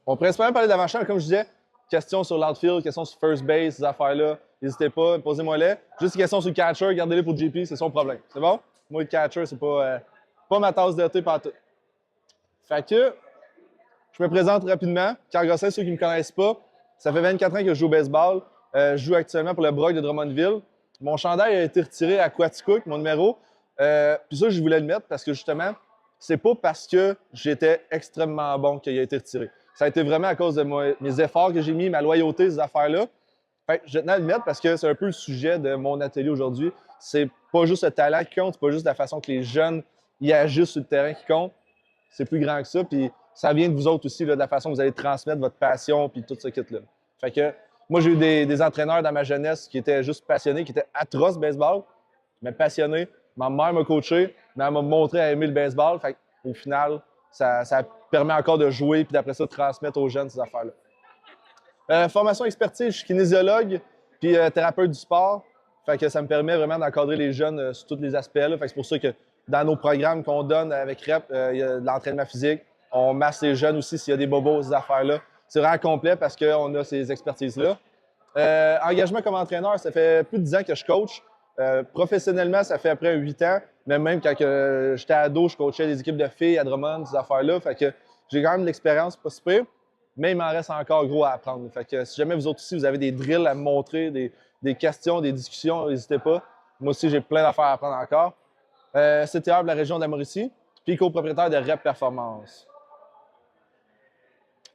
On pourrait principalement parler d'avant-champ, comme je disais, questions sur l'outfield, questions sur first base, ces affaires-là. N'hésitez pas, posez-moi-les. Juste des questions sur le catcher, gardez-les pour JP, c'est son problème. C'est bon? Moi, le catcher, c'est pas ma tasse de thé partout. Fait que, je me présente rapidement. Carl Gosselin, ceux qui ne me connaissent pas, ça fait 24 ans que je joue au baseball. Je joue actuellement pour le Brock de Drummondville. Mon chandail a été retiré à Quaticook, mon numéro. Puis ça, je voulais le mettre parce que justement, c'est pas parce que j'étais extrêmement bon qu'il a été retiré. Ça a été vraiment à cause de mes efforts que j'ai mis, ma loyauté, ces affaires-là. Fait que je tenais à le mettre parce que c'est un peu le sujet de mon atelier aujourd'hui. C'est pas juste le talent qui compte, c'est pas juste la façon que les jeunes y agissent sur le terrain qui compte. C'est plus grand que ça. Puis ça vient de vous autres aussi, là, de la façon que vous allez transmettre votre passion puis tout ce kit-là. Fait que moi, j'ai eu des entraîneurs dans ma jeunesse qui étaient juste passionnés, qui étaient atroces baseball, mais passionnés. Ma mère m'a coaché, mais elle m'a montré à aimer le baseball. Fait qu'au final, ça permet encore de jouer puis d'après ça, de transmettre aux jeunes ces affaires-là. Formation expertise, je suis kinésiologue puis thérapeute du sport. Fait que ça me permet vraiment d'encadrer les jeunes sur tous les aspects. Là. Fait que c'est pour ça que dans nos programmes qu'on donne avec REP, il y a de l'entraînement physique. On masse les jeunes aussi s'il y a des bobos, ces affaires-là. C'est vraiment complet parce qu'on a ces expertises-là. Engagement comme entraîneur, ça fait plus de 10 ans que je coach. Professionnellement, ça fait après 8 ans. Mais même quand j'étais ado, je coachais des équipes de filles à Drummond, ces affaires-là. Fait que j'ai quand même de l'expérience, pas si pire. Mais il m'en reste encore gros à apprendre. Fait que si jamais vous autres aussi, vous avez des drills à me montrer, des questions, des discussions, n'hésitez pas. Moi aussi, j'ai plein d'affaires à apprendre encore. CTR de la région de la Mauricie, puis copropriétaire de Rep Performance.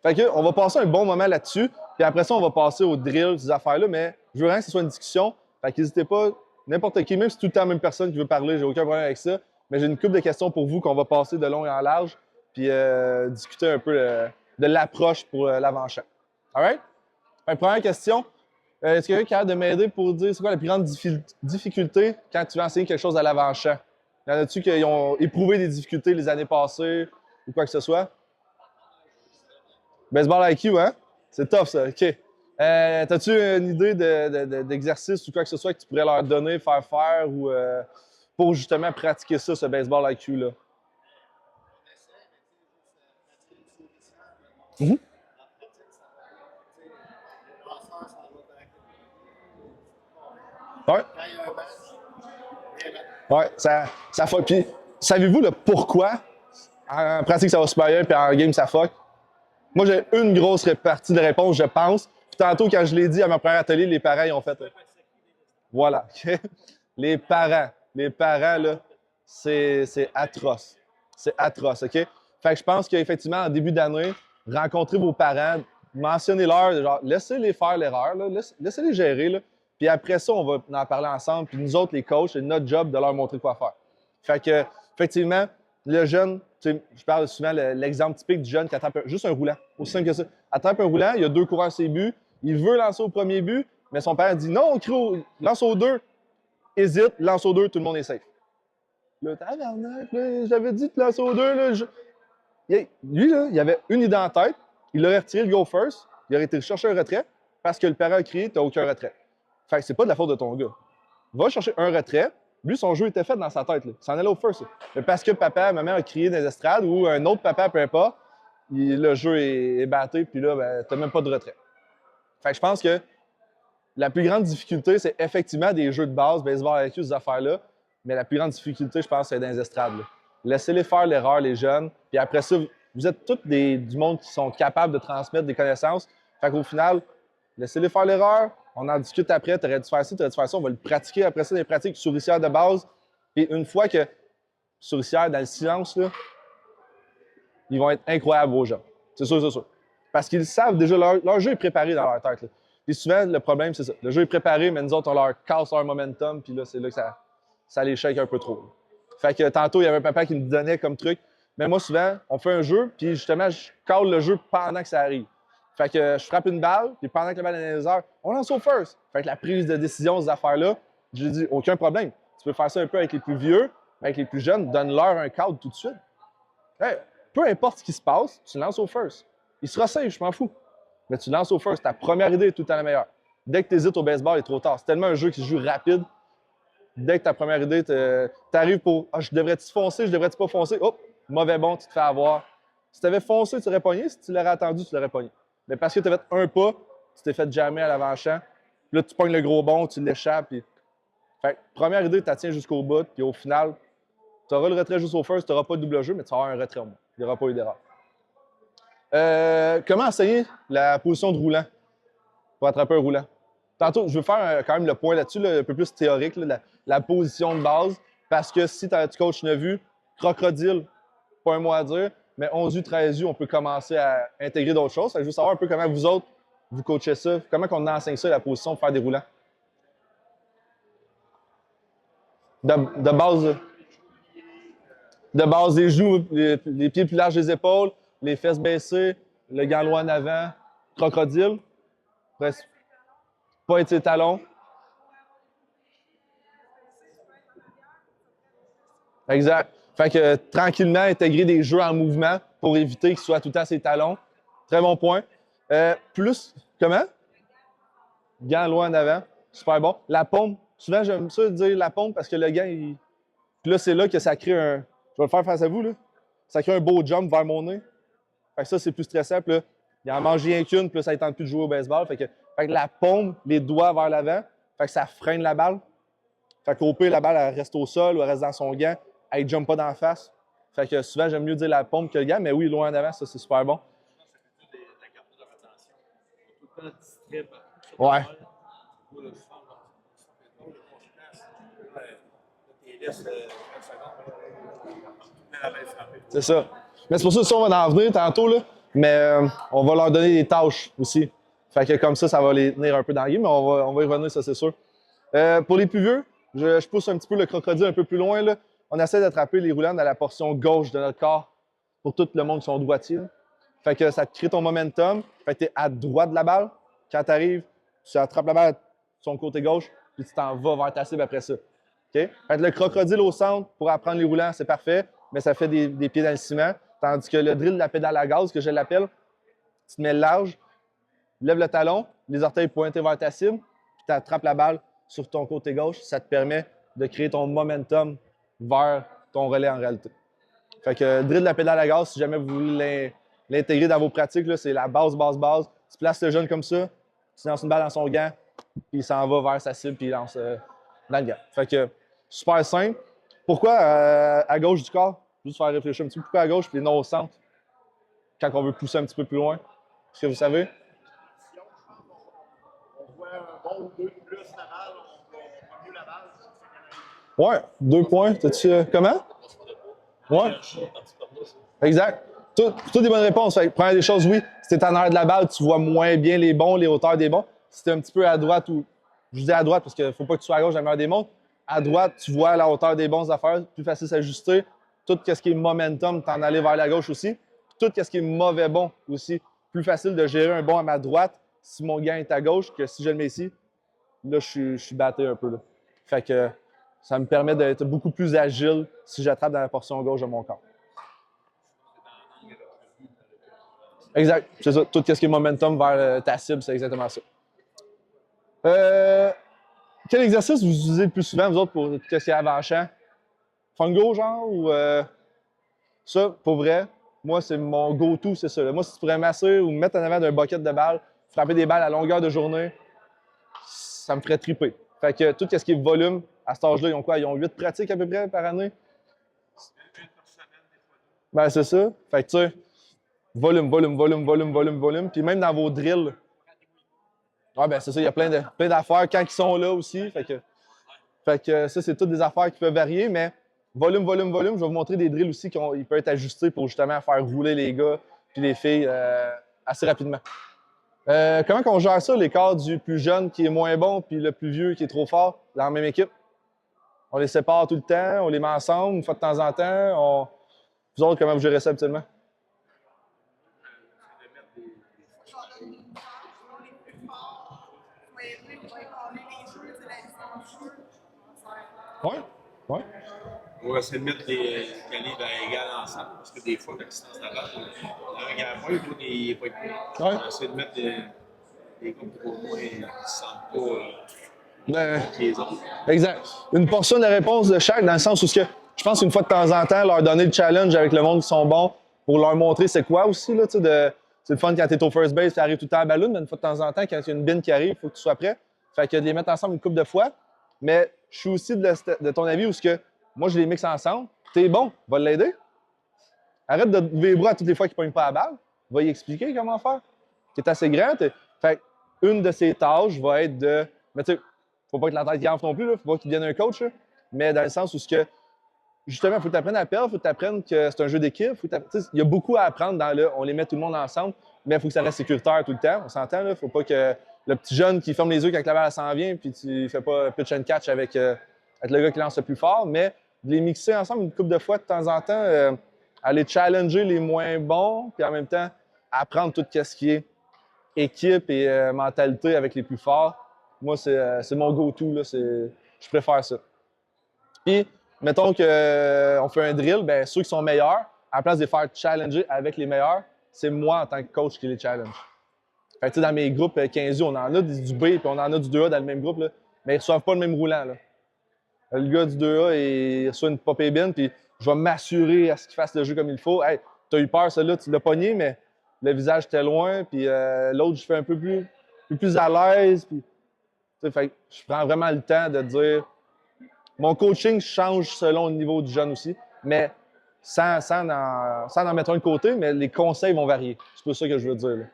Fait que, on va passer un bon moment là-dessus, puis après ça, on va passer aux drills, ces affaires-là, mais je veux vraiment que ce soit une discussion. Fait qu'hésitez pas, n'importe qui, même si c'est tout le temps la même personne qui veut parler, j'ai aucun problème avec ça. Mais j'ai une couple de questions pour vous qu'on va passer de long et en large, puis discuter un peu de l'approche pour l'avant-champ. All right? Fait que, première question. Est-ce que quelqu'un est capable de m'aider pour dire c'est quoi la plus grande difficulté quand tu veux enseigner quelque chose à l'avant-champ? Y en a-tu qui ont éprouvé des difficultés les années passées ou quoi que ce soit? Baseball IQ, hein? C'est tough, ça. OK. T'as-tu une idée d'exercice ou quoi que ce soit que tu pourrais leur donner, faire ou pour justement pratiquer ça, ce baseball IQ-là? Mhm. Ouais. Ouais, ça fuck. Puis, savez-vous le pourquoi en pratique ça va super bien puis en game ça fuck? Moi, j'ai une grosse partie de réponse, je pense. Puis tantôt, quand je l'ai dit à ma première atelier, les parents, ils ont fait. Voilà. Les parents, là, c'est atroce. C'est atroce, OK? Fait que je pense qu'effectivement, en début d'année, rencontrez vos parents, mentionnez-leur, genre, laissez-les faire l'erreur, là, laissez-les gérer, là. Puis après ça, on va en parler ensemble. Puis nous autres, les coachs, c'est notre job de leur montrer quoi faire. Fait que, effectivement, le jeune, je parle souvent l'exemple typique du jeune qui attrape juste un roulant. Aussi simple que ça. Attrape un roulant, il y a 2 coureurs à ses buts, il veut lancer au premier but, mais son père dit non, lance au 2, hésite, lance au 2, tout le monde est safe. Là, tabarnak, j'avais dit de lancer au 2. Là, lui, là, il avait une idée en tête, il aurait retiré le go first, il aurait été chercher un retrait parce que le parent a crié, t'as aucun retrait. Fait que c'est pas de la faute de ton gars. Va chercher un retrait. Lui, son jeu était fait dans sa tête. Là. Il s'en allait au first. Là. Mais parce que papa, maman a crié dans les estrades ou un autre papa, peu importe, le jeu est battu, puis là, ben, t'as même pas de retrait. Fait que je pense que la plus grande difficulté, c'est effectivement des jeux de base, baseball avec ces affaires-là. Mais la plus grande difficulté, je pense, c'est dans les estrades. Là. Laissez-les faire l'erreur, les jeunes. Puis après ça, vous êtes tous du monde qui sont capables de transmettre des connaissances. Fait qu'au final, laissez-les faire l'erreur. On en discute après. Tu aurais dû faire ça, tu aurais dû faire ça. On va le pratiquer après ça, des pratiques souricières de base. Et une fois que souricières, dans le silence, là, ils vont être incroyables aux gens. C'est sûr, c'est sûr. Parce qu'ils savent déjà, leur jeu est préparé dans leur tête. Là. Et souvent, le problème, c'est ça. Le jeu est préparé, mais nous autres, on leur casse leur momentum. Puis là, c'est là que ça les shake un peu trop. Là. Fait que tantôt, il y avait un papa qui me donnait comme truc. Mais moi, souvent, on fait un jeu, puis justement, je cale le jeu pendant que ça arrive. Fait que je frappe une balle, puis pendant que la balle est dans les airs, on lance au first. Fait que la prise de décision, ces affaires-là, j'ai dit, aucun problème. Tu peux faire ça un peu avec les plus vieux, mais avec les plus jeunes, donne-leur un cadre tout de suite. Hey, peu importe ce qui se passe, tu lances au first. Il sera safe, je m'en fous. Mais tu lances au first, ta première idée est tout le temps la meilleure. Dès que tu hésites au baseball, il est trop tard. C'est tellement un jeu qui se joue rapide. Dès que ta première idée, tu arrives pour je devrais-tu foncer, je devrais-tu pas foncer? Hop, mauvais bon, tu te fais avoir. Si tu avais foncé, tu l'aurais pogné. Si tu l'aurais attendu, tu l'aurais pogné. Mais parce que tu as fait un pas, tu t'es fait jammer à l'avant-champ. Puis là, tu pognes le gros bond, tu l'échappes. Puis... Fait que, première idée, tu la tiens jusqu'au bout. Puis au final, tu auras le retrait juste au first, tu n'auras pas de double jeu, mais tu auras un retrait au moins. Il n'y aura pas eu d'erreur. Comment enseigner la position de roulant pour attraper un roulant? Tantôt, je veux faire quand même le point là-dessus, là, un peu plus théorique, là, la position de base. Parce que si tu coaches 9 vues, crocodile, pas un mot à dire, mais 11 vues, 13 vues, on peut commencer à intégrer d'autres choses. Je veux savoir un peu comment vous autres, vous coachez ça. Comment on enseigne ça, la position pour faire des roulants? De base des genoux, les pieds plus larges des épaules, les fesses baissées, le gant en avant, crocodile. Presque. Pas être ses talons. Exact. Fait que tranquillement, intégrer des jeux en mouvement pour éviter qu'ils soient tout le temps ses talons. Très bon point. Plus, comment? Gant loin en avant. Super bon. La pompe. Souvent, j'aime ça dire la pompe parce que le gant, il... Puis là, c'est là que ça crée un... Je vais le faire face à vous, là. Ça crée un beau jump vers mon nez. Fait que ça, c'est plus stressant. Puis là, il en mange rien qu'une, puis là, ça ne tente plus de jouer au baseball. Fait que la pompe, les doigts vers l'avant, fait que ça freine la balle. Fait qu'au pire, la balle, elle reste au sol ou elle reste dans son gant. Elle ne jump pas d'en face. Fait que souvent, j'aime mieux dire la pompe que le gant, mais oui, loin en avant, ça, c'est super bon. Ouais. C'est ça. Mais c'est pour ça que on va en venir tantôt, là. Mais on va leur donner des tâches aussi. Fait que comme ça va les tenir un peu dans le game, mais on va y revenir, ça c'est sûr. Pour les plus vieux, je pousse un petit peu le crocodile un peu plus loin, là. On essaie d'attraper les roulants dans la portion gauche de notre corps pour tout le monde qui sont droitiers. Fait que ça te crée ton momentum. Fait que tu es à droite de la balle. Quand tu arrives, tu attrapes la balle de son côté gauche, puis tu t'en vas vers ta cible après ça. Okay? Fait que le crocodile au centre pour apprendre les roulants, c'est parfait, mais ça fait des pieds dans le ciment. Tandis que le drill de la pédale à gaz, que je l'appelle, tu te mets large, lève le talon, les orteils pointés vers ta cible, puis tu attrapes la balle sur ton côté gauche. Ça te permet de créer ton momentum vers ton relais en réalité. Fait que drill de la pédale à gaz, si jamais vous voulez l'intégrer dans vos pratiques, c'est la base. Tu places le jeune comme ça, tu lances une balle dans son gant, puis il s'en va vers sa cible, puis il lance dans le gant. Fait que super simple. Pourquoi à gauche du corps? Juste faire réfléchir un petit peu. Pourquoi à gauche, puis non au centre? Quand on veut pousser un petit peu plus loin. Est-ce que vous savez? On voit un bon 2 plus la balle, on voit mieux la balle. Ouais, 2 points. T'as-tu comment? Ouais. Exact. Toutes des bonnes réponses. Fait, première des choses, oui. Si t'es en arrière de la balle, tu vois moins bien les bons, les hauteurs des bons. Si t'es un petit peu à droite ou. Je dis à droite parce qu'il ne faut pas que tu sois à gauche, la meilleure des montres. À droite, tu vois la hauteur des bons affaires, plus facile de s'ajuster. Tout ce qui est momentum, t'en aller vers la gauche aussi. Tout ce qui est mauvais bon aussi. Plus facile de gérer un bon à ma droite si mon gant est à gauche que si je le mets ici. Là, je suis batté un peu. Là. Fait que ça me permet d'être beaucoup plus agile si j'attrape dans la portion gauche de mon corps. Exact, c'est ça. Tout ce qui est momentum vers ta cible, c'est exactement ça. Quel exercice vous utilisez le plus souvent, vous autres, pour tout ce qui est avant-champ? Fungo, genre, ou ça, pour vrai, moi, c'est mon go-to, c'est ça. Là. Moi, si tu pourrais masser ou me mettre en avant d'un bucket de balles, frapper des balles à longueur de journée, ça me ferait triper. Fait que tout ce qui est volume, à cet âge-là, ils ont quoi? Ils ont 8 pratiques à peu près par année? Ben, c'est ça. Fait que, tu sais, volume. Puis même dans vos drills. Ouais, ben, c'est ça, il y a plein d'affaires quand ils sont là aussi. Fait que ça, c'est toutes des affaires qui peuvent varier, mais volume. Je vais vous montrer des drills aussi qui peuvent être ajustés pour justement faire rouler les gars puis les filles assez rapidement. Comment on gère ça, l'écart du plus jeune qui est moins bon puis le plus vieux qui est trop fort dans la même équipe? On les sépare tout le temps, on les met ensemble une fois de temps en temps. Vous autres, comment vous gérez ça habituellement? Ouais. On va essayer de mettre des calibres égales ensemble, parce que des fois, la distance de la balle, un gars moins, l'autre, il n'est pas équilibré. On va essayer de mettre des groupes pour moins qui ne se sentent pas les autres. Exact. Une portion de réponse de chaque, dans le sens où je pense qu'une fois de temps en temps, leur donner le challenge avec le monde qui sont bons, pour leur montrer c'est quoi aussi, là, tu sais, c'est le fun quand t'es au first base, tu arrives tout le temps à la ballon, mais une fois de temps en temps, quand il y a une bin qui arrive, il faut que tu sois prêt. Fait que de les mettre ensemble une couple de fois. Mais je suis aussi de ton avis où moi, je les mixe ensemble. T'es bon, va l'aider. Arrête de lever les bras toutes les fois qu'il ne pogne pas la balle. Va y expliquer comment faire. Tu es assez grand. Fait une de ses tâches va être de. Mais tu sais, faut pas que la tête qui enfle non plus, là. Faut pas qu'il devienne un coach. Là. Mais dans le sens où justement, il faut que tu apprennes à perdre, il faut que tu apprennes que c'est un jeu d'équipe. Il y a beaucoup à apprendre dans on les met tout le monde ensemble, mais il faut que ça reste sécuritaire tout le temps. On s'entend, il ne faut pas que le petit jeune qui ferme les yeux quand la balle s'en vient, puis tu ne fais pas pitch and catch avec le gars qui lance le plus fort, mais de les mixer ensemble une couple de fois de temps en temps, aller challenger les moins bons, puis en même temps, apprendre tout ce qui est équipe et mentalité avec les plus forts. Moi, c'est mon go-to, là, je préfère ça. Puis, mettons qu'on fait un drill, bien, ceux qui sont meilleurs, à la place de les faire challenger avec les meilleurs, c'est moi en tant que coach qui les challenge. Fait que, dans mes groupes 15 on en a du B et on en a du 2A dans le même groupe, là, mais ils ne reçoivent pas le même roulant. Là. Le gars du 2A, il reçoit une popée bin, puis je vais m'assurer à ce qu'il fasse le jeu comme il faut. Hey, tu as eu peur, celle-là, tu l'as pogné, mais le visage était loin, puis l'autre, je fais un peu plus à l'aise. Puis, fait que je prends vraiment le temps de dire. Mon coaching change selon le niveau du jeune aussi, mais sans en mettre un de côté, mais les conseils vont varier. C'est pas ça que je veux dire. Là.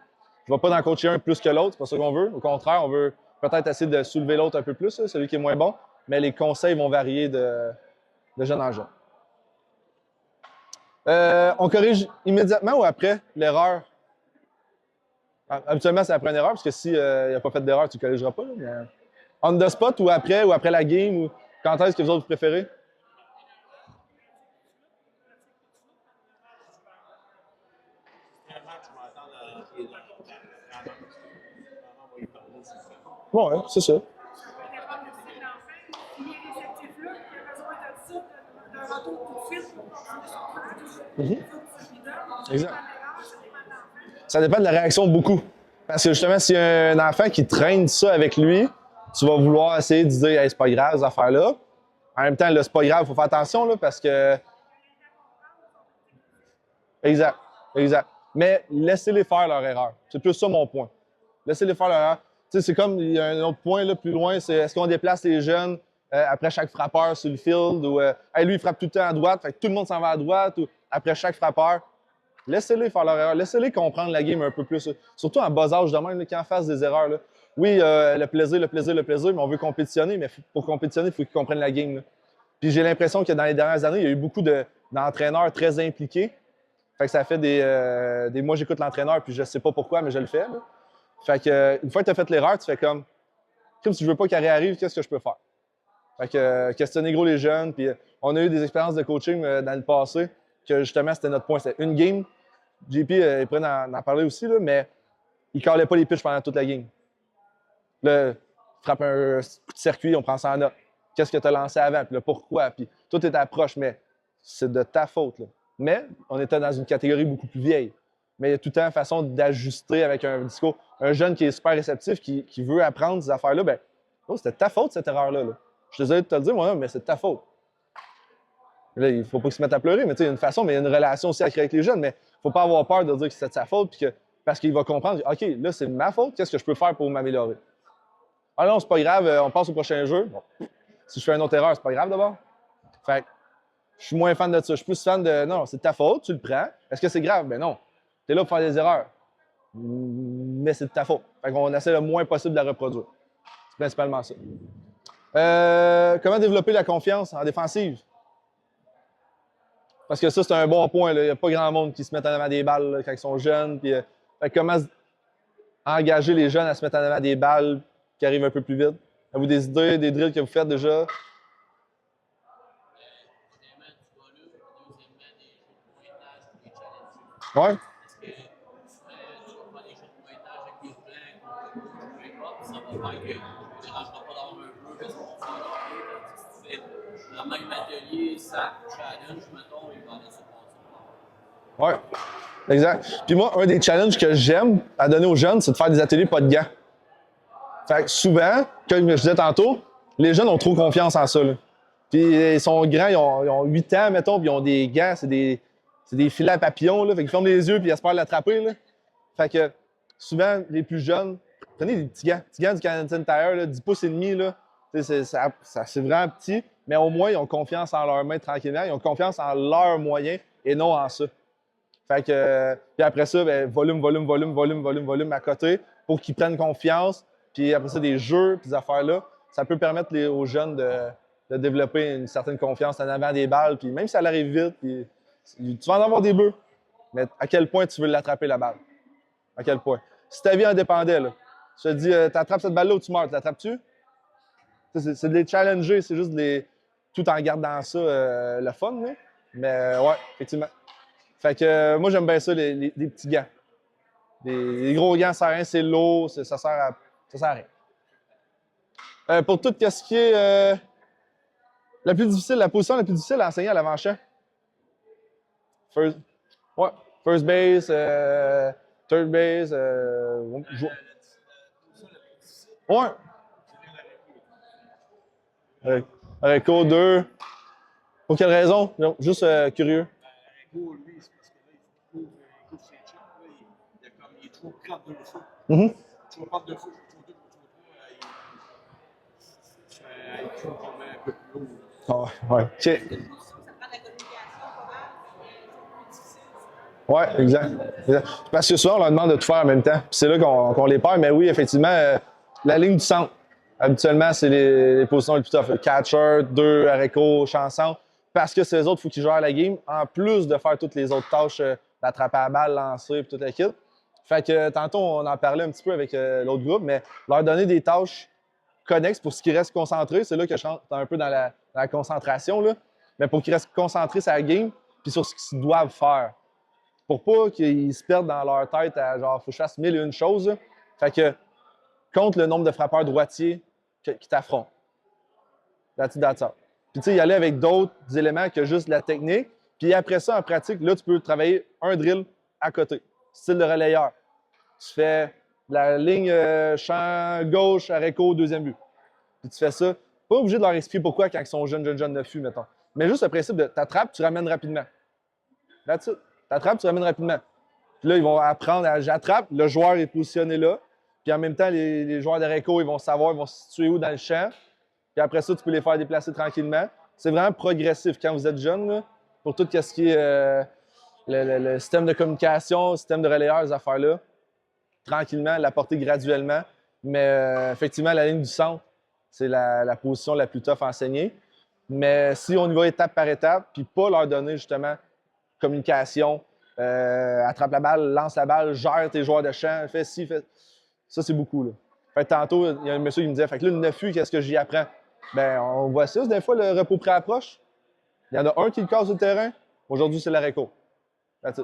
Je ne vais pas en coacher un plus que l'autre, c'est pas ça qu'on veut. Au contraire, on veut peut-être essayer de soulever l'autre un peu plus, là, celui qui est moins bon, mais les conseils vont varier de jeune en jeune. On corrige immédiatement ou après l'erreur? Habituellement, c'est après une erreur, parce que s'il n'a pas fait d'erreur, tu ne corrigeras pas. Là, mais on the spot ou après la game, ou quand est-ce que vous autres préférez? Bon, ouais, c'est ça. Exact. Ça dépend de la réaction beaucoup. Parce que justement, s'il y a un enfant qui traîne ça avec lui, tu vas vouloir essayer de dire hey, c'est pas grave, ces affaires-là. En même temps, là, c'est pas grave, il faut faire attention là, parce que. Exact. Mais laissez-les faire leur erreur. C'est plus ça mon point. Laissez-les faire leur erreur. Tu sais, c'est comme, il y a un autre point là, plus loin, c'est est-ce qu'on déplace les jeunes après chaque frappeur sur le field ou hey, lui, il frappe tout le temps à droite, fait que tout le monde s'en va à droite ou après chaque frappeur. Laissez-les faire leur erreur. Laissez-les comprendre la game un peu plus. Surtout en bas âge de même, là, quand ils fassent des erreurs. Là. Oui, le plaisir, mais on veut compétitionner, mais pour compétitionner, il faut qu'ils comprennent la game. Là. Puis j'ai l'impression que dans les dernières années, il y a eu beaucoup d'entraîneurs très impliqués. Fait que ça fait des mois j'écoute l'entraîneur, puis je sais pas pourquoi, mais je le fais. Là. Fait que une fois que tu as fait l'erreur, tu fais comme si je veux pas qu'elle réarrive, qu'est-ce que je peux faire? Fait que questionner gros les jeunes, puis on a eu des expériences de coaching dans le passé, que justement, c'était notre point. C'était une game. JP, il pourrait en parler aussi, là, mais il ne calait pas les pitches pendant toute la game. Là, il frappe un coup de circuit, on prend ça en note. Qu'est-ce que tu as lancé avant? Puis là, pourquoi? Puis tout est approche, mais c'est de ta faute. Là. Mais on était dans une catégorie beaucoup plus vieille. Mais il y a tout le temps une façon d'ajuster avec un discours. Un jeune qui est super réceptif, qui veut apprendre ces affaires-là, bien, oh, c'était ta faute, cette erreur-là. Là. Je suis désolé de te le dire, moi, mais c'est de ta faute. Là, il ne faut pas qu'ils se mettent à pleurer, mais il y a une façon, mais il y a une relation aussi à créer avec les jeunes. Mais il ne faut pas avoir peur de dire que c'est de sa faute, puis parce qu'il va comprendre, OK, là, c'est ma faute, qu'est-ce que je peux faire pour m'améliorer? Ah non, c'est pas grave, on passe au prochain jeu. Bon. Si je fais une autre erreur, c'est pas grave d'abord. Fait que je suis moins fan de ça. Je suis plus fan de non, c'est de ta faute, tu le prends. Est-ce que c'est grave? Ben non. Tu es là pour faire des erreurs. Mais c'est de ta faute. Fait qu'on essaie le moins possible de la reproduire. C'est principalement ça. Comment développer la confiance en défensive? Parce que ça, c'est un bon point. Il n'y a pas grand monde qui se met en avant des balles là, quand ils sont jeunes. Puis, comment engager les jeunes à se mettre en avant des balles qui arrivent un peu plus vite? Avez-vous des idées, des drills que vous faites déjà? Ouais. Dans le même atelier, ça challenge, mettons, il va laisser passer. Oui, exact. Puis moi, un des challenges que j'aime à donner aux jeunes, c'est de faire des ateliers pas de gants. Fait que souvent, comme je disais tantôt, les jeunes ont trop confiance en ça. Là. Puis ils sont grands, ils ont 8 ans, mettons, puis ils ont des gants, c'est des c'est des filets à papillons, là. Fait qu'ils ferment les yeux puis ils espèrent l'attraper, là. Fait que souvent, les plus jeunes, prenez des petits gants du Canadian Tire, là, 10 pouces et demi, là. C'est vraiment petit, mais au moins, ils ont confiance en leurs mains tranquillement. Ils ont confiance en leurs moyens et non en ça. Fait que, puis après ça, ben, volume à côté pour qu'ils prennent confiance. Puis après ça, des jeux, puis des affaires-là, ça peut permettre aux jeunes de développer une certaine confiance en avant des balles. Puis même si ça arrive vite, puis, tu vas en avoir des bœufs. Mais à quel point tu veux l'attraper, la balle? À quel point? Si ta vie en dépendait, là, je te dis, t'attrapes cette balle-là ou tu meurs, tu l'attrapes-tu? C'est de les challenger, c'est juste de les. Tout en gardant ça le fun, là. Mais ouais, effectivement. Fait que moi, j'aime bien ça, les petits gants. Les gros gants, ça sert à rien, c'est lourd, ça sert à rien. Pour tout ce qui est la position la plus difficile à enseigner à l'avant-champ. First base, third base, ouais. Reco 2. Pour quelle raison? Non, juste curieux. Reco, lui, c'est parce que là, il faut ses chips. Il est trop prendre de feu. Trop prendre de feu. Il faut quand même un peu plus haut. Ah, ouais. OK. Ça prend de la communication, pas mal. Oui, exact. Parce que souvent, on leur demande de tout faire en même temps. Puis c'est là qu'on les perd. Mais oui, effectivement, la ligne du centre. Habituellement, c'est les positions les plus tough. Catcher, 2, haricots, chanson. Parce que c'est les autres, il faut qu'ils gèrent la game, en plus de faire toutes les autres tâches, d'attraper la balle, lancer, puis toute la kit. Fait que tantôt, on en parlait un petit peu avec l'autre groupe, mais leur donner des tâches connexes pour ce qu'ils restent concentrés. C'est là que je rentre un peu dans la concentration, là. Mais pour qu'ils restent concentrés sur la game, puis sur ce qu'ils doivent faire. Pour pas qu'ils se perdent dans leur tête à genre, faut que je fasse 1001 choses. Là. Fait que, compte le nombre de frappeurs droitiers qui t'affrontent. That's all. Puis tu sais, y aller avec d'autres éléments que juste la technique. Puis après ça, en pratique, là, tu peux travailler un drill à côté. Style de relayeur. Tu fais la ligne champ gauche, haricots, deuxième but. Puis tu fais ça. Pas obligé de leur expliquer pourquoi quand ils sont jeunes de fût, mettons. Mais juste le principe de t'attrapes, tu ramènes rapidement. That's it. T'attrapes, tu ramènes rapidement. Puis là, ils vont apprendre à j'attrape, le joueur est positionné là. Puis en même temps, les joueurs d'haricots, ils vont savoir, ils vont se situer où dans le champ. Puis après ça, tu peux les faire déplacer tranquillement. C'est vraiment progressif quand vous êtes jeune, là, pour tout ce qui est le système de communication, le système de relayeur, ces affaires-là. Tranquillement, l'apporter graduellement. Mais effectivement, la ligne du centre, c'est la position la plus tough à enseigner. Mais si on y va étape par étape, puis pas leur donner justement communication, attrape la balle, lance la balle, gère tes joueurs de champ, fais ci, fais... Ça, c'est beaucoup, là. Fait que tantôt, il y a un monsieur qui me disait, fait que là, le 9U, qu'est-ce que j'y apprends? Ben, on voit ça, des fois, le repos pré-approche. Il y en a un qui le casse sur le terrain. Aujourd'hui, c'est l'harico. Fait que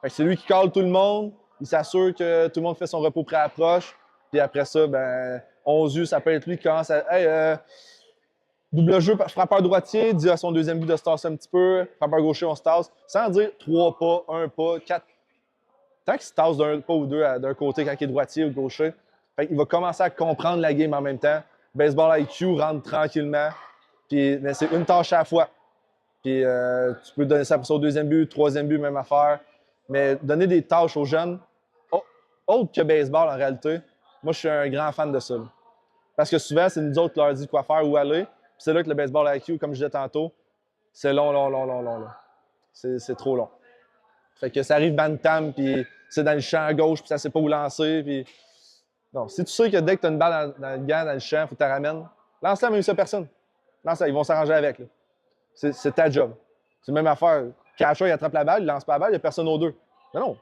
c'est lui qui cale tout le monde. Il s'assure que tout le monde fait son repos pré-approche. Puis après ça, ben, 11U, ça peut être lui qui commence à... Hey, double jeu, frappeur droitier, dit à son deuxième but de se tasser un petit peu. Frappeur gaucher, on se tasse. Sans dire 3 pas, 1 pas, 4. Tant qu'il se tasse d'un pas ou deux d'un côté quand il est droitier ou gaucher, il va commencer à comprendre la game en même temps. Baseball IQ rentre tranquillement. Puis, mais c'est une tâche à la fois. Puis tu peux donner ça pour son deuxième but, troisième but, même affaire. Mais donner des tâches aux jeunes, autre que baseball en réalité, moi je suis un grand fan de ça. Là. Parce que souvent, c'est nous autres qui leur dit quoi faire, où aller. Puis c'est là que le baseball IQ, comme je disais tantôt, c'est long. C'est trop long. Fait que ça arrive bantam, puis c'est dans le champ à gauche, puis ça sait pas où lancer. Puis... Non, si tu sais que dès que tu as une balle dans le gant, dans le champ, il faut que tu la ramènes, lance-la même si personne. Lance-la, ils vont s'arranger avec. Là. C'est ta job. C'est la même affaire. Catcher, il attrape la balle, il lance pas la balle, il n'y a personne aux deux. Non.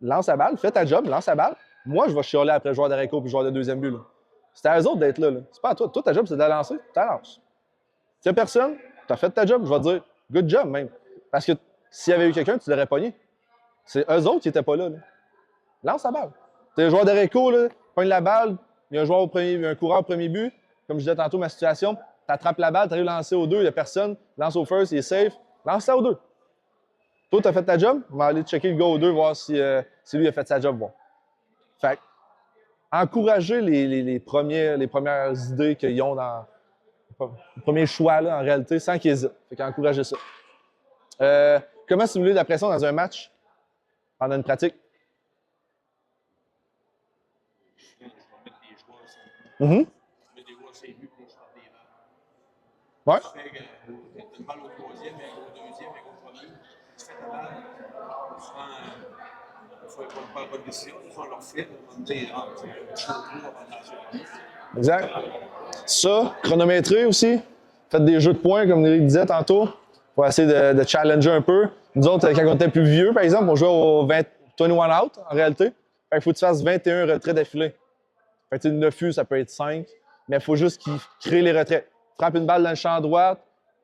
Lance la balle, fais ta job, lance la balle. Moi, je vais chialer après le joueur d'haricots puis le joueur de deuxième but. Là. C'est à eux autres d'être là. C'est pas à toi. Toi, ta job, c'est de la lancer, tu la lances. S'il n'y a personne, tu as fait ta job, je vais te dire good job même. Parce que s'il y avait eu quelqu'un, tu l'aurais pogné. C'est eux autres qui n'étaient pas là. Lance la balle. Tu es le joueur d'haricots, là, pogne la balle, il y a un coureur au premier but. Comme je disais tantôt, ma situation, tu attrapes la balle, tu arrives à lancer aux deux, il n'y a personne. Lance au first, il est safe. Lance ça aux deux. Toi, tu as fait ta job, on va aller checker le gars aux deux, voir si lui a fait sa job. Bon. Fait que, encourager les premières idées qu'ils ont dans le premier choix, là, en réalité, sans qu'ils hésitent. Fait qu'encourager ça. comment simuler de la pression dans un match pendant une pratique? Je vais mettre les joueurs sur Mhm. je mets des joueurs sur les buts pour les joueurs des balles. Ouais. Tu fais que tu as une balle au troisième, et au deuxième, et au premier. Tu fais ta balle. Souvent, il faut prendre pas la bonne décision. Des fois, on leur fait. On va me dire, ah, tu fais le tour avant de lancer la vie. Exact. Ça, chronométrer aussi. Faites des jeux de points, comme Eric disait tantôt, pour essayer de challenger un peu. Nous autres, quand on était plus vieux, par exemple, on jouait au 21 out, en réalité. Il faut que tu fasses 21 retraits d'affilée. Fait que 9 U, ça peut être 5, mais il faut juste qu'ils créent les retraits. Frappe une balle dans le champ droit,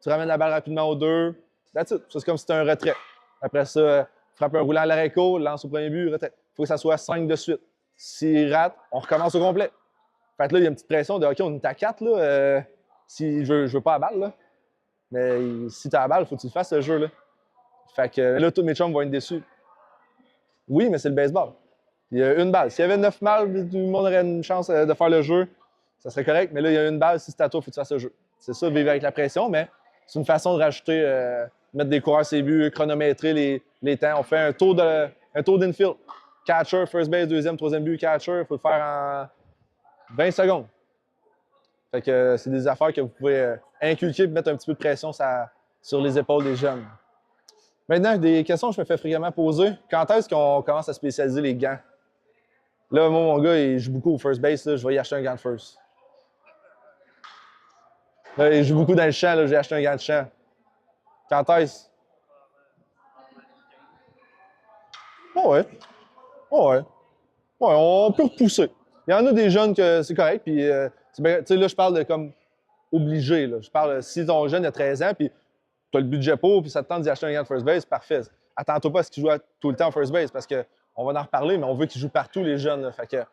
tu ramènes la balle rapidement au 2. That's it. C'est comme si c'était un retrait. Après ça, frappe un roulant à l'arrêt-court, lance au premier but, retrait. Il faut que ça soit 5 de suite. S'il rate, on recommence au complet. Fait que là, il y a une petite pression de OK, on est à 4, là. Si je veux pas la balle, là. Mais si tu as la balle, il faut que tu le fasses, ce jeu-là. Fait que là, tous mes chums vont être déçus. Oui, mais c'est le baseball. Il y a une balle. S'il y avait 9 balles, tout le monde aurait une chance de faire le jeu. Ça serait correct. Mais là, il y a une balle. Si c'est à toi, il faut que tu fasses le jeu. C'est ça, vivre avec la pression, mais c'est une façon de rajouter, mettre des coureurs sur les buts, chronométrer les temps. On fait un tour d'infield. Catcher, first base, deuxième, troisième but, catcher. Il faut le faire en 20 secondes. Fait que c'est des affaires que vous pouvez inculquer et mettre un petit peu de pression sur les épaules des jeunes. Maintenant, des questions que je me fais fréquemment poser. Quand est-ce qu'on commence à spécialiser les gants? Là, moi, mon gars, il joue beaucoup au first base. Là, je vais y acheter un gant de first. Là, il joue beaucoup dans le champ. Là, j'ai acheté un gant de champ. Quand est-ce? Oh ouais. Oh ouais. Ouais, on peut repousser. Il y en a des jeunes que c'est correct. Puis, tu sais, là, je parle de comme obligé. Là. Je parle, si ton jeune a 13 ans, puis tu as le budget pour, puis ça te tente d'y acheter un gant de first base, parfait. Attends-toi pas à ce qu'il joue tout le temps en first base, parce qu'on va en reparler, mais on veut qu'il joue partout, les jeunes. Là. Fait que,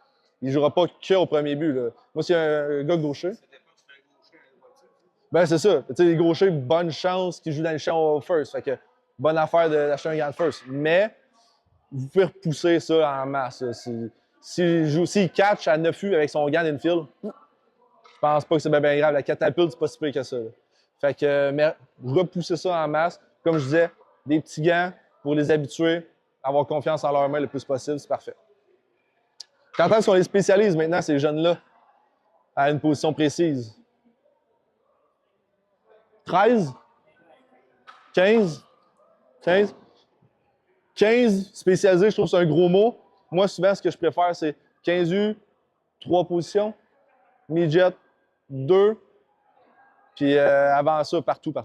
il ne jouera pas qu'au premier but. Là. Moi, s'il y a un gars gaucher. Ben, c'est ça. Tu sais, les gauchers, bonne chance qu'ils jouent dans le champ au first. Fait que, bonne affaire d'acheter un gant de first. Mais, vous pouvez repousser ça en masse. S'il catch à 9 U avec son gant d'infield, je pense pas que c'est bien grave. La catapulte, c'est pas si pire que ça. Là. Fait que, mais repousser ça en masse. Comme je disais, des petits gants pour les habituer, avoir confiance en leurs mains le plus possible, c'est parfait. Quand est-ce qu'on les spécialise maintenant, ces jeunes-là, à une position précise? 13? 15? 15? 15 spécialisés, je trouve que c'est un gros mot. Moi, souvent, ce que je préfère, c'est 15 U, 3 positions, midget, 2, puis avant ça, partout. Là.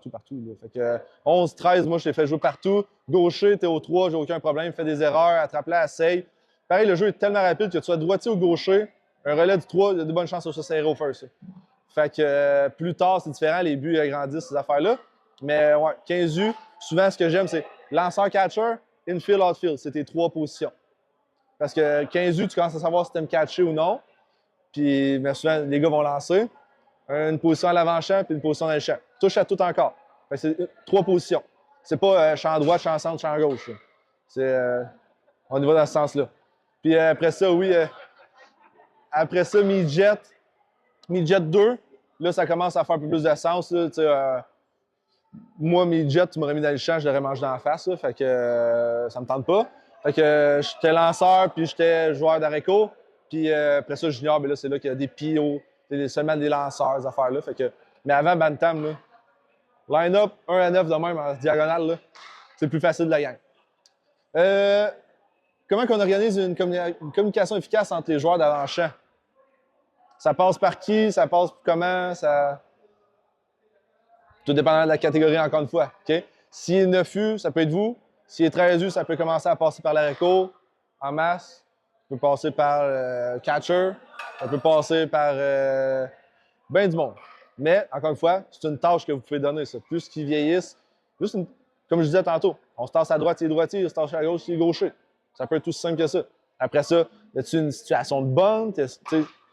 Fait que 11, 13, moi, je les fais jouer partout. Gaucher, t'es au 3, j'ai aucun problème, fais des erreurs, attrape-la, essaye. Pareil, le jeu est tellement rapide que tu sois droitier ou gaucher, un relais du 3, il y a de bonnes chances que ça serre au first. Fait que plus tard, c'est différent, les buts agrandissent, ces affaires-là. Mais ouais, 15 U, souvent, ce que j'aime, c'est lanceur-catcher, infield, outfield. C'est tes 3 positions. Parce que 15 U, tu commences à savoir si tu aimes catcher ou non. Puis, mais souvent, les gars vont lancer. Une position à l'avant-champ, puis une position dans le champ. Touche à tout encore. Fait que c'est 3 positions. C'est pas champ droit, champ centre, champ gauche. C'est, on y va dans ce sens-là. Puis après ça, oui, après ça, midget 2, là, ça commence à faire un peu plus de sens. Là, moi, midget, tu m'aurais mis dans le champ, je l'aurais mangé dans la face. Là, fait que ça me tente pas. Fait que j'étais lanceur, puis j'étais joueur d'arrêt-court. Puis après ça, junior, ben là, c'est là qu'il y a des PO, seulement des lanceurs, ces affaires-là. Fait que, mais avant Bantam, là, line-up 1 à 9 de même en diagonale, là, c'est plus facile de la gang. Comment on organise une communication efficace entre les joueurs d'avant-champ? Ça passe par qui? Ça passe comment? Ça... Tout dépendant de la catégorie, encore une fois. Okay? S'il est 9 U, ça peut être vous. S'il est 13 U, ça peut commencer à passer par l'arrêt-court en masse. Ça peut passer par catcher. Ça peut passer par bien du monde. Mais, encore une fois, c'est une tâche que vous pouvez donner. Ça. Plus qu'ils vieillissent, comme je disais tantôt, on se tasse à droite, il est droitier, on se tasse à gauche, il est gaucher. Ça peut être aussi simple que ça. Après ça, y a-t-il une situation de bonne?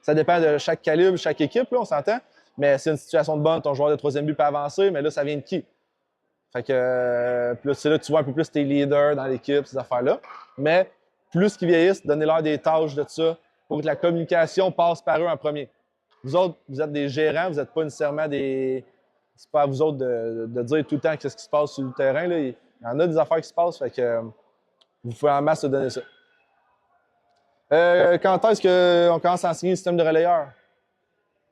Ça dépend de chaque calibre, chaque équipe, là, on s'entend. Mais c'est une situation de bonne, ton joueur de troisième but peut avancer, mais là, ça vient de qui? Fait que c'est là que tu vois un peu plus tes leaders dans l'équipe, ces affaires-là. Mais plus qu'ils vieillissent, donnez-leur des tâches de ça pour que la communication passe par eux en premier. Vous autres, vous êtes des gérants, vous n'êtes pas nécessairement des... C'est pas à vous autres de dire tout le temps qu'est-ce qui se passe sur le terrain. Là. Il Il y en a des affaires qui se passent, fait que vous pouvez en masse se donner ça. Quand est-ce qu'on commence à enseigner le système de relayeur?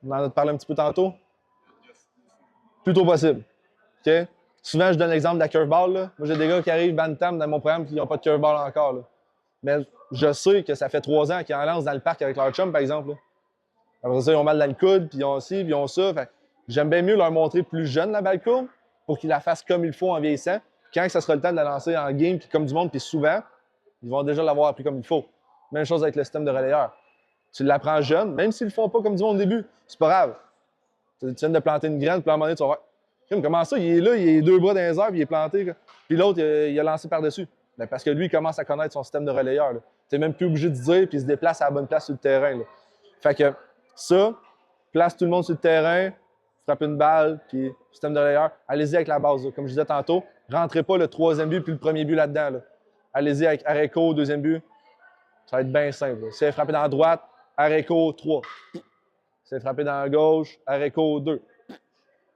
On en a parlé un petit peu tantôt. Plus tôt possible. OK? Souvent, je donne l'exemple de la curveball. Là. Moi, j'ai des gars qui arrivent bantam dans mon programme qui n'ont pas de curveball encore. Là. Mais je sais que ça fait 3 ans qu'ils en lancent dans le parc avec leur chum, par exemple. Là. Après ça, ils ont mal dans le coude, puis ils ont ci, puis ils ont ça. Fait, j'aime bien mieux leur montrer plus jeune la balle courbe pour qu'ils la fassent comme il faut en vieillissant. Quand ça sera le temps de la lancer en game, puis comme du monde, puis souvent, ils vont déjà l'avoir appris comme il faut. Même chose avec le système de relayeur. Tu l'apprends jeune, même s'ils ne le font pas comme du monde au début, c'est pas grave. Tu viens de planter une graine, puis à un moment donné, tu vas voir. Comment ça, il est là, il a 2 bras dans les airs, puis il est planté. Quoi. Puis l'autre, il a lancé par-dessus. Ben, parce que lui, il commence à connaître son système de relayeur. Tu n'es même plus obligé de dire, puis il se déplace à la bonne place sur le terrain. Là. Fait que ça, place tout le monde sur le terrain, frappe une balle, puis système de relayeur. Allez-y avec la base. Là. Comme je disais tantôt, rentrez pas le 3e but puis le 1er but là-dedans. Là. Allez-y avec Areco, 2e but. Ça va être bien simple. Si elle frappé dans la droite, Areco 3. Si elle frappé dans la gauche, Areco 2.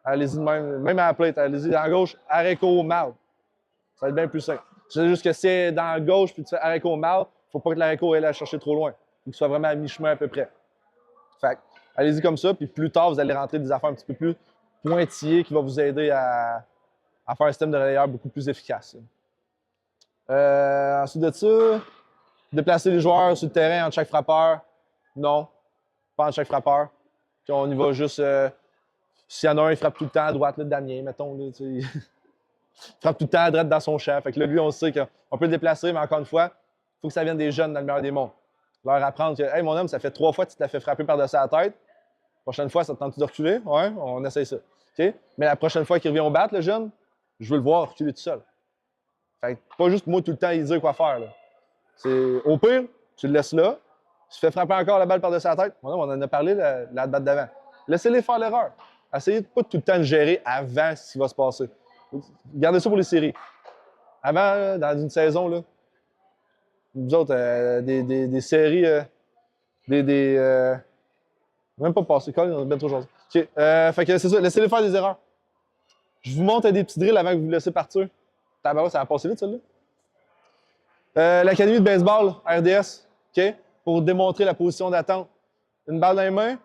Allez-y même à la plate, allez-y dans la gauche, Areco mal. Ça va être bien plus simple. C'est juste que si c'est dans la gauche puis tu fais Areco mal, il ne faut pas que l'Areco aille la chercher trop loin. Il faut qu'il soit vraiment à mi-chemin à peu près. Fait allez-y comme ça, puis plus tard, vous allez rentrer des affaires un petit peu plus pointillées qui vont vous aider à faire un système de relayeur beaucoup plus efficace. Ensuite de ça, déplacer les joueurs sur le terrain entre chaque frappeur. Non, pas entre chaque frappeur. Puis on y va juste. S'il y en a un, il frappe tout le temps à droite, là, Damien, mettons. Là, il frappe tout le temps à droite dans son champ. Fait que là, lui, on sait qu'on peut le déplacer, mais encore une fois, il faut que ça vienne des jeunes dans le meilleur des mondes. Leur apprendre que, hey, mon homme, ça fait 3 fois que tu te l'as fait frapper par-dessus la tête. La prochaine fois, ça te tente de reculer? Ouais, on essaye ça. Okay? Mais la prochaine fois qu'il revient au bat, le jeune, je veux le voir reculer tout seul. Fait que pas juste moi tout le temps lui dire quoi faire. Là. Au pire, tu le laisses là. Tu fais frapper encore la balle par-dessus la tête. Mon homme, on en a parlé la batte d'avant. Laissez-les faire l'erreur. Essayez de pas tout le temps le gérer avant ce qui va se passer. Gardez ça pour les séries. Avant, dans une saison, là, nous autres, des séries, même pas passé, quand on a bien trop chose. OK. Fait que c'est ça, laissez-les faire des erreurs. Je vous montre des petits drills avant que vous vous laissez partir. Tabarouette, ça va passer vite, celle-là. L'Académie de baseball, RDS, OK? Pour démontrer la position d'attente. Une balle dans les mains,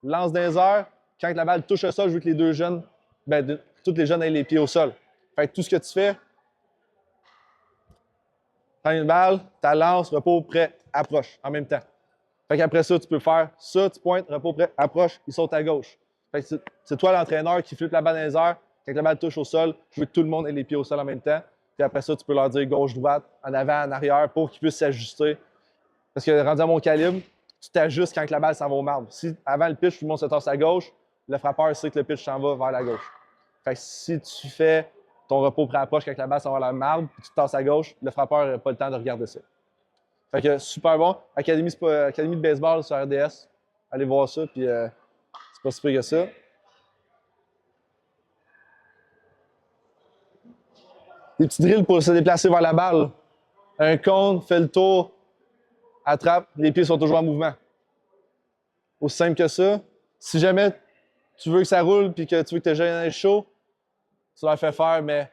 lance dans les airs. Quand la balle touche le sol, je veux que les deux jeunes, tous les jeunes aient les pieds au sol. Fait que tout ce que tu fais, prends une balle, tu lances, repos, prêt, approche en même temps. Fait qu'après ça, tu peux faire ça, tu pointes, repos, prêt, approche, il saute à gauche. Fait que c'est toi l'entraîneur qui flippe la balle dans les airs. Quand la balle touche au sol, je veux que tout le monde ait les pieds au sol en même temps. Puis après ça, tu peux leur dire gauche, droite, en avant, en arrière, pour qu'ils puissent s'ajuster. Parce que rendu à mon calibre, tu t'ajustes quand la balle s'en va au marbre. Si avant le pitch, tout le monde se tasse à gauche, le frappeur sait que le pitch s'en va vers la gauche. Fait que si tu fais ton repos pré-approche quand la balle s'en va vers la marbre, puis tu te tasses à gauche, le frappeur n'a pas le temps de regarder ça. Fait que super bon. Académie de baseball sur RDS. Allez voir ça, puis c'est pas si pire que ça. Des petits drills pour se déplacer vers la balle. Un cône, fait le tour, attrape, les pieds sont toujours en mouvement. Aussi simple que ça. Si jamais tu veux que ça roule puis que tu veux que tes jeunes aient chaud, tu leur fais faire, mais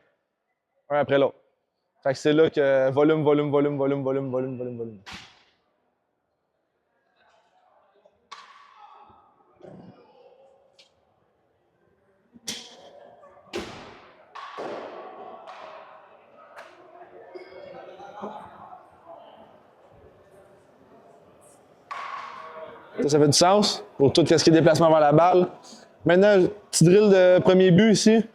un après l'autre. Fait que c'est là que volume. Ça fait du sens pour tout ce qui est déplacement vers la balle. Maintenant, petit drill de premier but ici.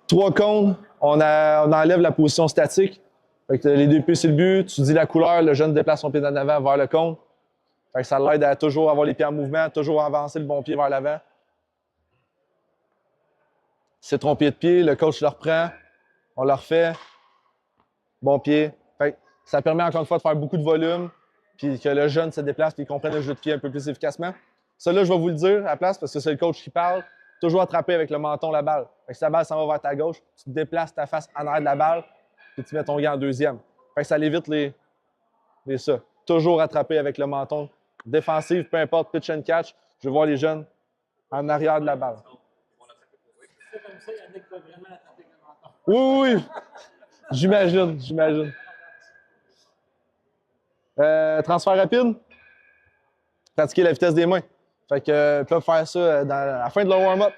3 cônes, on enlève la position statique. Fait que les 2 pieds sur le but, tu dis la couleur, le jeune déplace son pied en avant vers le cône. Fait que ça l'aide à toujours avoir les pieds en mouvement, toujours avancer le bon pied vers l'avant. C'est trompier de pied, le coach le reprend, on le refait. Bon pied. Fait que ça permet encore une fois de faire beaucoup de volume, puis que le jeune se déplace et qu'il comprenne le jeu de pied un peu plus efficacement. Ça, là, je vais vous le dire à la place parce que c'est le coach qui parle. Toujours attraper avec le menton la balle. Fait que si la balle s'en va vers ta gauche, tu te déplaces ta face en arrière de la balle et tu mets ton gant en deuxième. Fait que ça évite les ça. Toujours attraper avec le menton. Défensive, peu importe, pitch and catch. Je veux voir les jeunes en arrière de la balle. C'est comme ça, Yannick peut vraiment attraper avec le menton. Oui. J'imagine. Transfert rapide. Pratiquer la vitesse des mains. Fait que ils peuvent faire ça à la fin de leur warm-up.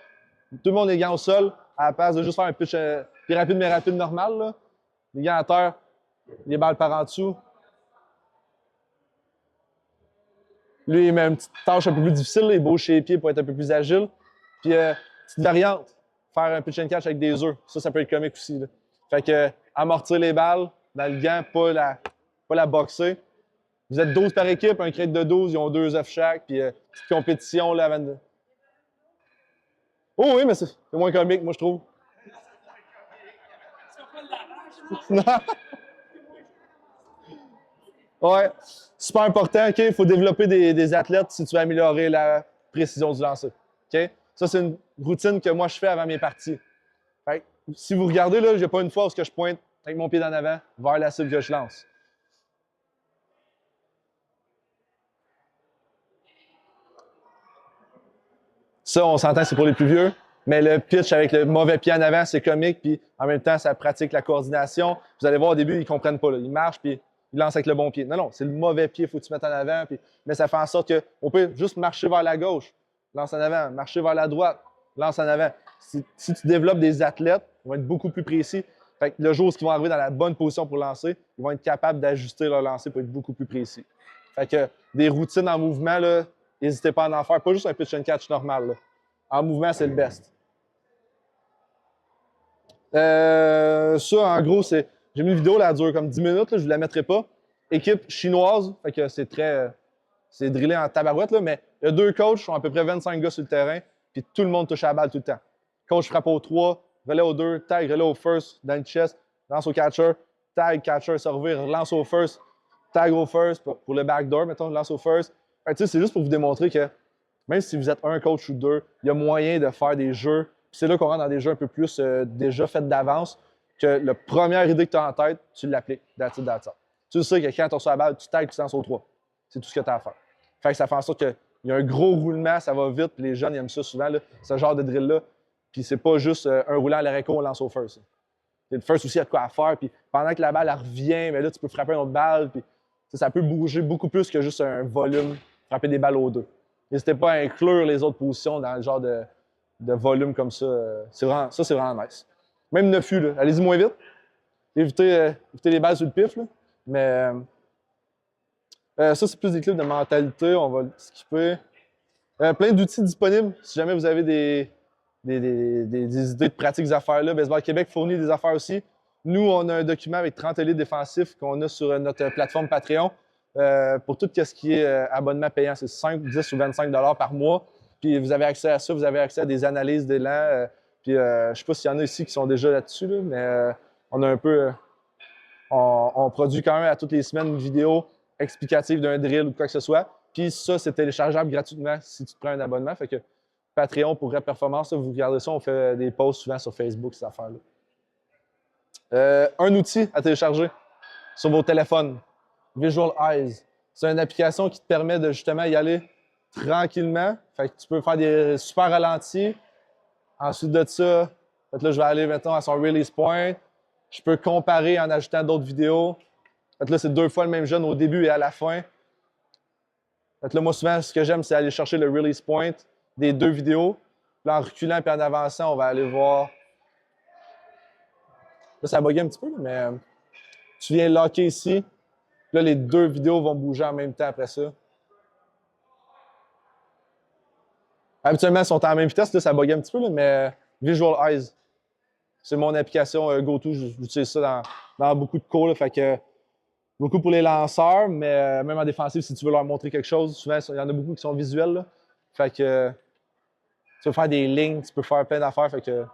Tout le monde est gants au sol, à la place de juste faire un pitch plus rapide mais rapide normal. Là. Les gants à terre, les balles par en dessous. Lui, il met une petite tâche un peu plus difficile, là. Il bouge ses pieds pour être un peu plus agile. Puis, petite variante, faire un pitch and catch avec des œufs. Ça peut être comique aussi. Là. Fait que, amortir les balles dans le gant, pas la boxer. Vous êtes 12 par équipe, un crate de 12, ils ont 2 œufs chaque. Puis, petite compétition là, avant de... Oh oui, mais c'est moins comique, moi, je trouve. Ouais, super important, OK? Il faut développer des athlètes si tu veux améliorer la précision du lancer. OK? Ça, c'est une routine que moi, je fais avant mes parties. Fait que, si vous regardez, là, j'ai pas une fois où je pointe avec mon pied en avant vers la cible que je lance. Ça, on s'entend, c'est pour les plus vieux. Mais le pitch avec le mauvais pied en avant, c'est comique. Puis en même temps, ça pratique la coordination. Vous allez voir au début, ils ne comprennent pas. Là. Ils marchent, puis ils lancent avec le bon pied. Non, c'est le mauvais pied, il faut que tu mettes en avant. Puis... Mais ça fait en sorte qu'on peut juste marcher vers la gauche, lance en avant, marcher vers la droite, lance en avant. Si tu développes des athlètes, ils vont être beaucoup plus précis. Fait que le jour où ils vont arriver dans la bonne position pour lancer, ils vont être capables d'ajuster leur lancer pour être beaucoup plus précis. Fait que des routines en mouvement, n'hésitez pas à en faire. Pas juste un pitch and catch normal. Là. En mouvement, c'est le best. Ça, en gros, j'ai mis une vidéo, là, elle dure comme 10 minutes, là, je ne vous la mettrai pas. Équipe chinoise, fait que c'est c'est drillé en tabarouette, là, mais il y a 2 coachs, sont à peu près 25 gars sur le terrain, puis tout le monde touche à la balle tout le temps. Coach frappe au 3, relais au 2, tag, relais au first, dans le chest, lance au catcher, tag, catcher, servir, lance au first, tag au first, pour le backdoor, mettons, lance au first. C'est juste pour vous démontrer que même si vous êtes un coach ou 2, il y a moyen de faire des jeux. C'est là qu'on rentre dans des jeux un peu plus déjà faits d'avance, que la première idée que tu as en tête, tu l'appliques. That's it. Tu sais que quand tu reçois la balle, tu tagues, tu lances au 3. C'est tout ce que tu as à faire. Fait que ça fait en sorte qu'il y a un gros roulement, ça va vite, puis les jeunes ils aiment ça souvent, là, ce genre de drill-là. Puis c'est pas juste un roulant à l'arrêt on lance au first. Le first aussi, il y a de quoi à faire, puis pendant que la balle elle revient, mais là, tu peux frapper une autre balle, puis ça peut bouger beaucoup plus que juste un volume, frapper des balles aux 2. N'hésitez pas à inclure les autres positions dans le genre de volume comme ça. C'est vraiment nice. Même 9 U, allez-y moins vite. Évitez les balles sur le pif. Là. Mais ça, c'est plus des clips de mentalité. On va le skipper. Plein d'outils disponibles. Si jamais vous avez des idées de pratiques des affaires-là, Baseball Québec fournit des affaires aussi. Nous, on a un document avec 30 élits défensifs qu'on a sur notre plateforme Patreon. Pour tout ce qui est abonnement payant, c'est 5, 10 ou 25 $ par mois. Puis vous avez accès à ça, vous avez accès à des analyses d'élan. Puis je ne sais pas s'il y en a ici qui sont déjà là-dessus, là, mais on a un peu. On produit quand même à toutes les semaines une vidéo explicative d'un drill ou de quoi que ce soit. Puis ça, c'est téléchargeable gratuitement si tu te prends un abonnement. Fait que Patreon pour Rep Performance, vous regardez ça, on fait des posts souvent sur Facebook, ces affaires-là. Un outil à télécharger sur vos téléphones. Visual Eyes. C'est une application qui te permet de justement y aller tranquillement. Fait que tu peux faire des super ralentis. Ensuite de ça, là, je vais aller maintenant à son release point. Je peux comparer en ajoutant d'autres vidéos. Là, c'est 2 fois le même jeune au début et à la fin. Là, moi, souvent, ce que j'aime, c'est aller chercher le release point des 2 vidéos. Là, en reculant et en avançant, on va aller voir. Là, ça bug un petit peu, mais tu viens locker ici. Là, les 2 vidéos vont bouger en même temps après ça. Habituellement, ils sont à la même vitesse. Là, ça bug un petit peu, là, mais Visual Eyes. C'est mon application GoTo. J'utilise ça dans beaucoup de cours. Là, fait que, beaucoup pour les lanceurs, mais même en défensive, si tu veux leur montrer quelque chose, souvent, il y en a beaucoup qui sont visuels. Là. Fait que tu peux faire des lignes, tu peux faire plein d'affaires. Fait que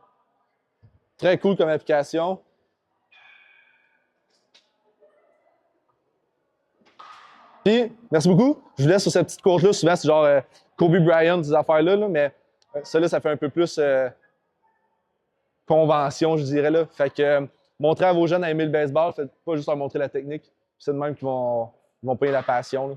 très cool comme application. Puis, merci beaucoup. Je vous laisse sur cette petite course-là. Souvent, c'est genre Kobe Bryant, ces affaires-là, là, mais ça, là, ça fait un peu plus convention, je dirais. Là. Fait que montrez à vos jeunes à aimer le baseball. Faites pas juste leur montrer la technique. C'est de même qu'ils vont payer la passion. Là.